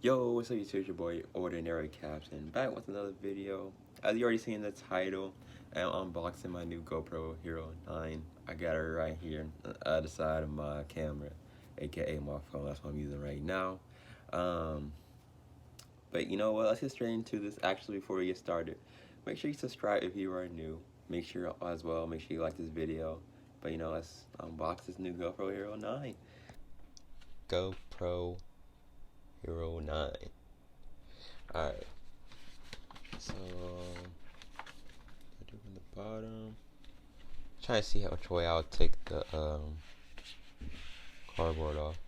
Yo, what's up, YouTube? It's your boy, Ordinary Captain, back with another video. As you already seen in the title, I'm unboxing my new GoPro Hero 9. I got it right here on the other side of my camera, aka my phone. That's what I'm using right now. But you know what? Let's get straight into this. Actually, before we get started, make sure you subscribe if you are new. Make sure you like this video. But let's unbox this new GoPro Hero 9. GoPro Hero 9. Alright, so I do from the bottom. Trying to see which way I'll take the cardboard off.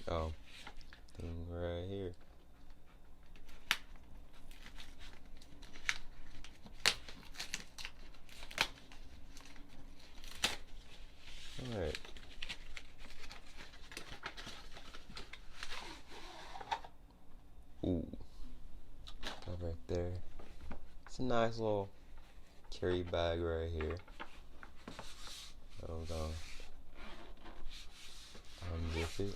Oh, thing right here. Alright. Ooh, that right there. It's a nice little carry bag right here. Hold on. Unzip it.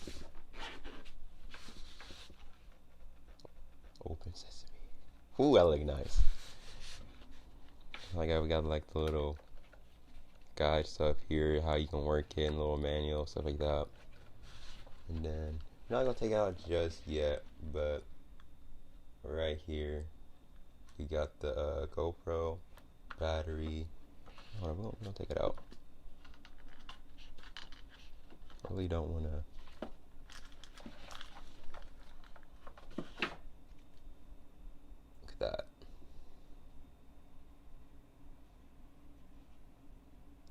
Open sesame. Ooh, that look nice. Like we got like the little guide stuff here, how you can work it, and little manual stuff like that. And then I'm not gonna take it out just yet, but right here you got the GoPro battery. Hold on, we'll take it out. I really don't want to. Look at that.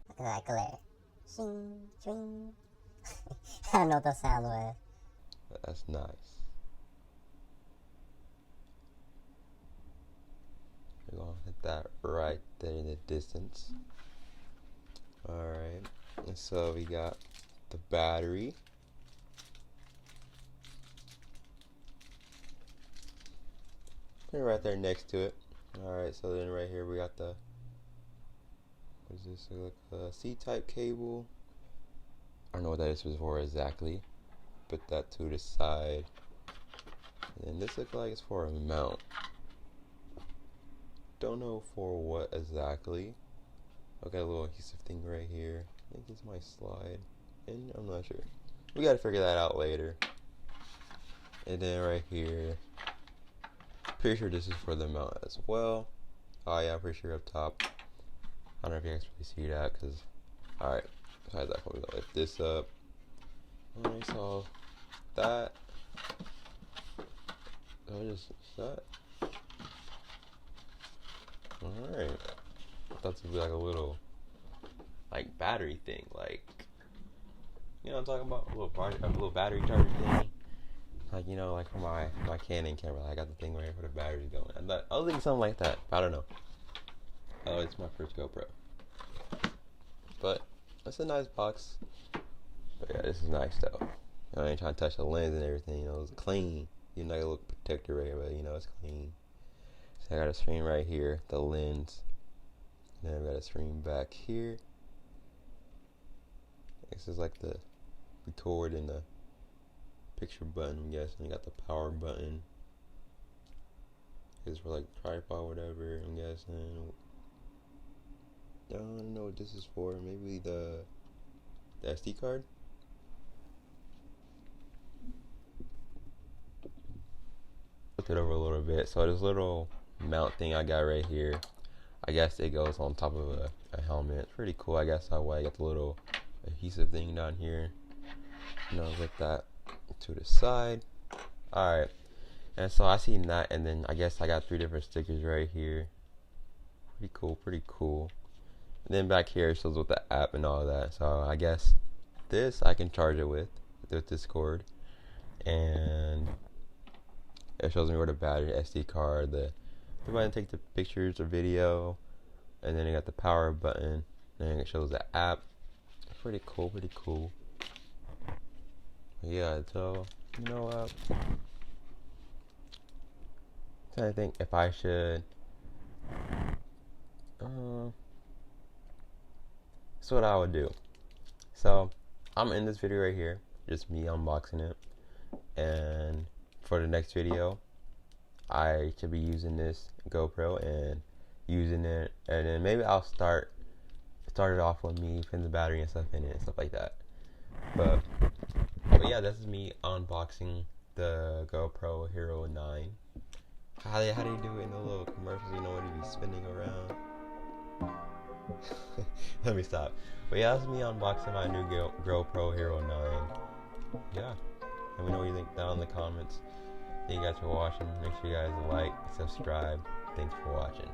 Look at that glare. Shing, shing. I don't know what that sound was. That's nice. We're gonna hit that right there in the distance. Alright, and so we got the battery. Put it right there next to it. Alright, so then right here we got the, what is this, like a C-type cable. I don't know what that is for exactly. Put that to the side. And this looks like it's for a mount. Don't know for what exactly. I got a little adhesive thing right here. I think this might slide, and I'm not sure. We gotta figure that out later. And then right here, pretty sure this is for the mount as well. Oh yeah, I'm pretty sure up top. I don't know if you guys really see that, cause alright. Besides that, we're gonna lift this up. Alright, so that. Oh, just that. Alright. I thought this would be like a little like battery thing, like, you know what I'm talking about? A little battery charger thing. Like, like for my Canon camera, I got the thing right here for the batteries going. I was thinking something like that. I don't know. Oh, it's my first GoPro. But it's a nice box. But yeah, this is nice though. I ain't trying to touch the lens and everything, it's clean. Even like a little protector right here, but it's clean. So I got a screen right here, the lens. And then I've got a screen back here. This is like the record and the picture button, I'm guessing. You got the power button. This is for like tripod, whatever, I'm guessing. I don't know what this is for. Maybe the SD card? Look it over a little bit. So this little mount thing I got right here, I guess it goes on top of a helmet. It's pretty cool. I guess that way I got the little adhesive thing down here. With that to the side. Alright. And so I seen that, and then I guess I got 3 different stickers right here. Pretty cool, pretty cool. And then back here it shows with the app and all that. So I guess this I can charge it with this cord. And it shows me where the battery, SD card, the button to take the pictures or video, and then you got the power button, and it shows the app. Pretty cool, pretty cool. Yeah, so trying to think if I should That's what I would do. So I'm in this video right here. just me unboxing it. And for the next video, I should be using this GoPro and using it, and then maybe I'll start it off with me putting the battery and stuff in it and stuff like that. But yeah, this is me unboxing the GoPro Hero 9. How do you do it in the little commercials? You know, when you be spinning around. Let me stop. But yeah, that's me unboxing my new GoPro Hero 9. Yeah. Let me know what you think down in the comments. Thank you guys for watching. Make sure you guys like, subscribe. Thanks for watching.